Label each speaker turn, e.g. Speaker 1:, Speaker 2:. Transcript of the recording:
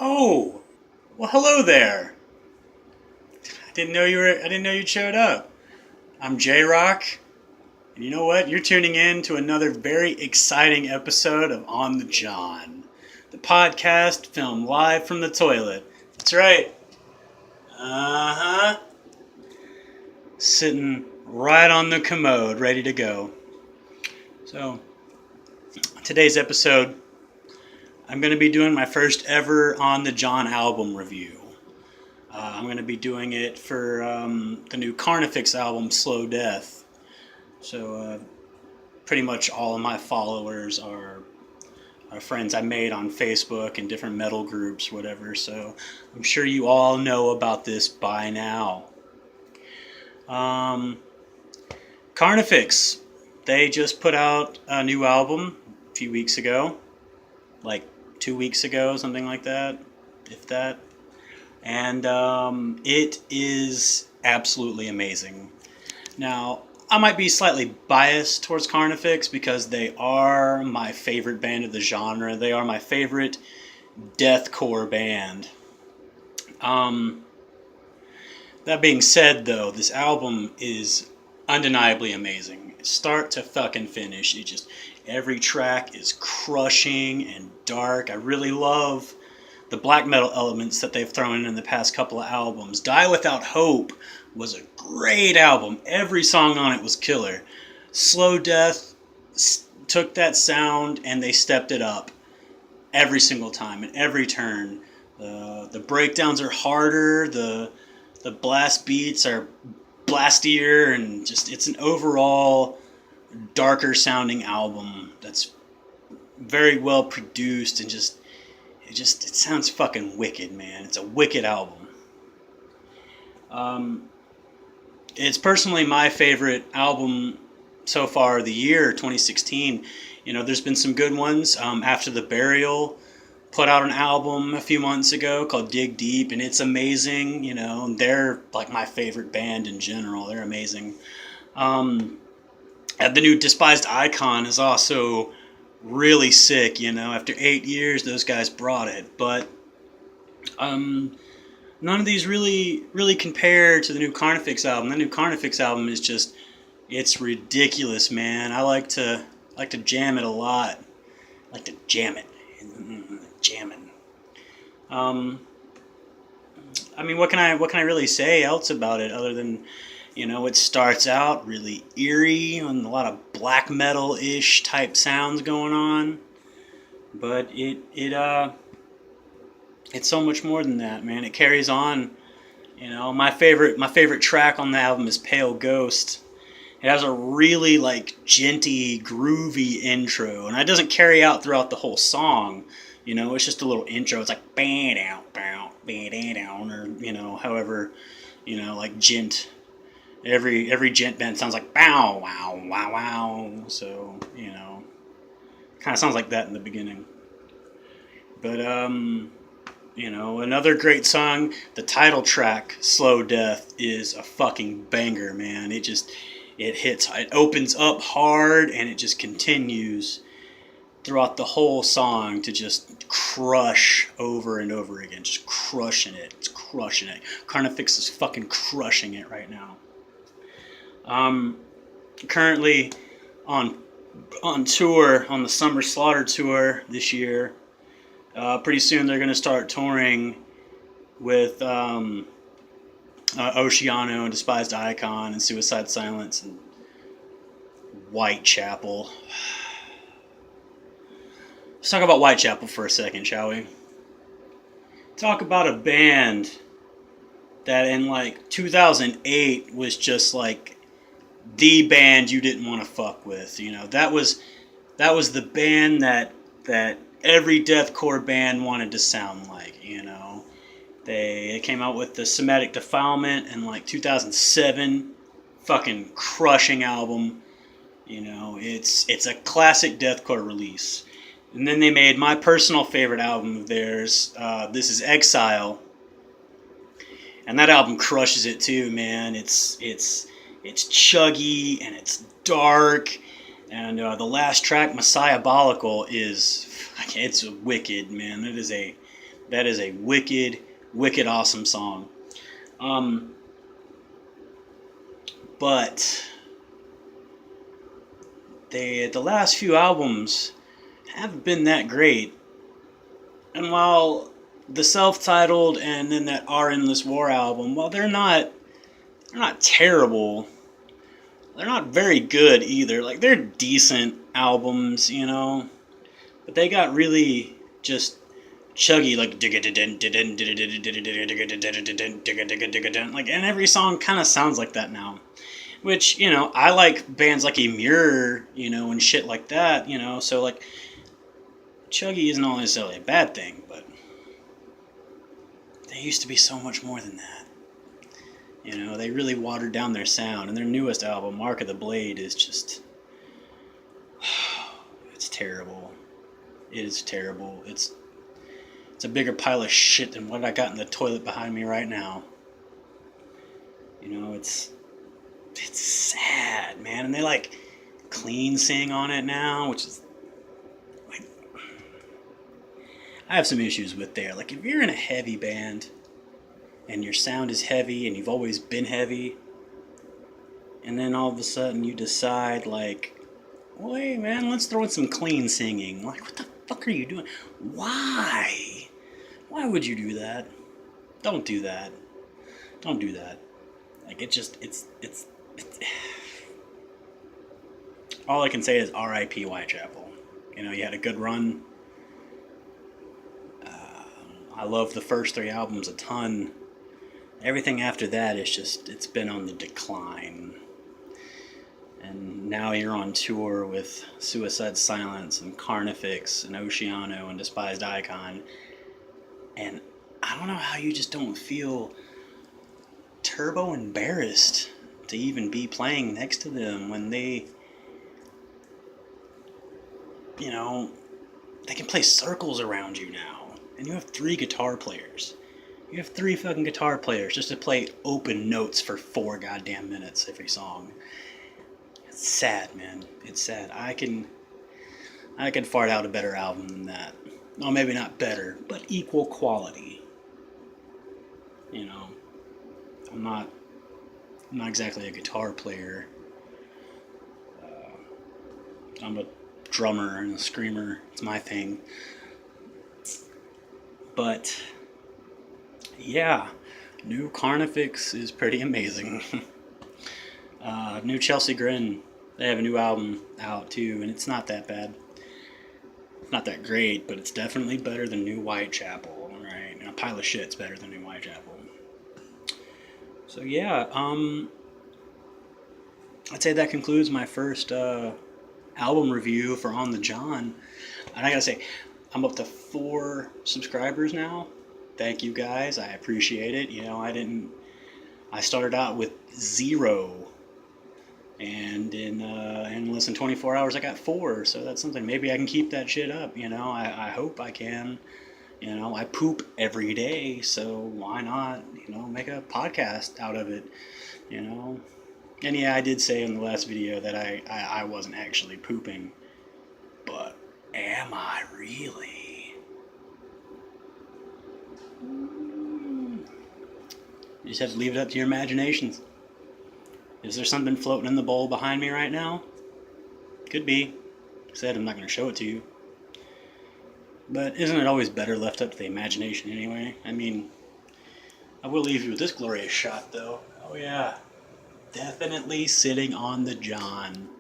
Speaker 1: Oh, well, hello there. I didn't know you showed up. I'm J Rock, and you know what? You're tuning in to another very exciting episode of On the John, the podcast filmed live from the toilet. That's right. Uh huh. Sitting right on the commode, ready to go. So, today's episode, I'm going to be doing my first ever On the John album review. I'm going to be doing it for the new Carnifex album, Slow Death. So pretty much all of my followers are friends I made on Facebook and different metal groups, whatever. So I'm sure you all know about this by now. Um, Carnifex, they just put out a new album a few weeks ago, like 2 weeks ago, something like that, if that. And it is absolutely amazing. Now, I might be slightly biased towards Carnifex because they are my favorite band of the genre. They are my favorite deathcore band. Um, that being said, though, this album is undeniably amazing. Start to fucking finish, every track is crushing and dark. I really love the black metal elements that they've thrown in the past couple of albums. Die Without Hope was a great album. Every song on it was killer. Slow Death took that sound and they stepped it up every single time and every turn. The breakdowns are harder. The blast beats are blastier, and just it's an overall darker sounding album that's very well produced and it sounds fucking wicked, man. It's a wicked album. It's personally my favorite album so far of the year, 2016. You know, there's been some good ones. After the Burial put out an album a few months ago called Dig Deep, and it's amazing. You know, and they're like my favorite band in general. They're amazing. The new Despised Icon is also really sick. You know, after 8 years, those guys brought it, but none of these really compare to the new Carnifex album. The new Carnifex album is just it's ridiculous, man. I like to jam it a lot. I like to jam it. Jamming. Um, I mean, what can I really say else about it other than, you know, it starts out really eerie and a lot of black metal ish type sounds going on, but it's so much more than that, man. It carries on. You know, my favorite track on the album is Pale Ghost. It has a really like djenty, groovy intro, and it doesn't carry out throughout the whole song. You know, it's just a little intro. It's like bang down, bang down, or you know, however, you know, like djent. Every djent band sounds like bow wow wow wow. So you know, kind of sounds like that in the beginning. But you know, another great song, the title track, Slow Death, is a fucking banger, man. It opens up hard and it just continues throughout the whole song to just crush over and over again. Just crushing it. It's crushing it. Carnifex is fucking crushing it right now. Um, Currently on tour, on the Summer Slaughter tour this year. Pretty soon they're going to start touring with Oceano and Despised Icon and Suicide Silence and Whitechapel. Let's talk about Whitechapel for a second, shall we? Talk about a band that in like 2008 was just like the band you didn't want to fuck with. You know, that was the band that every deathcore band wanted to sound like. You know, they came out with the Somatic Defilement in like 2007, fucking crushing album. You know, it's a classic deathcore release. And then they made my personal favorite album of theirs. This is Exile, and that album crushes it too, man. It's chuggy and it's dark, and the last track, Messiahbolical, it's wicked, man. That is a wicked, wicked awesome song. But the last few albums haven't been that great. And while the self-titled and then that Our Endless War album, while they're not terrible, they're not very good either. Like, they're decent albums, you know, but they got really just chuggy, like, like, and every song kind of sounds like that now. Which, you know, I like bands like Emure, you know, and shit like that, you know, so, like, chuggy isn't necessarily a bad thing, but they used to be so much more than that. You know, they really watered down their sound, and their newest album, Mark of the Blade, is just... it's terrible. It is terrible. It's a bigger pile of shit than what I got in the toilet behind me right now. You know, it's sad, man. And they, like, clean sing on it now, which is... like, I have some issues with there. Like, if you're in a heavy band and your sound is heavy and you've always been heavy, and then all of a sudden you decide, like, wait, man, let's throw in some clean singing. Like, what the fuck are you doing? Why? Why would you do that? Don't do that. Don't do that. Like, it just, it's all I can say is R.I.P. Whitechapel. You know, you had a good run. I love the first 3 albums a ton. Everything after that is just, it's been on the decline. And now you're on tour with Suicide Silence and Carnifex and Oceano and Despised Icon. And I don't know how you just don't feel turbo embarrassed to even be playing next to them when they, you know, they can play circles around you now. And you have 3 guitar players. You have 3 fucking guitar players just to play open notes for 4 goddamn minutes every song. It's sad, man. It's sad. I can fart out a better album than that. Well, maybe not better, but equal quality. You know, I'm not exactly a guitar player. I'm a drummer and a screamer. It's my thing. But yeah, new Carnifex is pretty amazing. New Chelsea Grin, they have a new album out too, and it's not that bad. It's not that great, but it's definitely better than new Whitechapel, right? And a pile of shit's better than new Whitechapel. So yeah, I'd say that concludes my first album review for On the John. And I gotta say, I'm up to 4 subscribers now. Thank you guys, I appreciate it. You know, I started out with 0. And in less than 24 hours, I got 4. So that's something. Maybe I can keep that shit up. You know, I hope I can. You know, I poop every day, so why not? You know, make a podcast out of it. You know, and yeah, I did say in the last video that I wasn't actually pooping, but am I really? You just have to leave it up to your imaginations. Is there something floating in the bowl behind me right now? Could be. Like I said, I'm not going to show it to you. But isn't it always better left up to the imagination anyway? I mean, I will leave you with this glorious shot, though. Oh yeah. Definitely sitting on the John.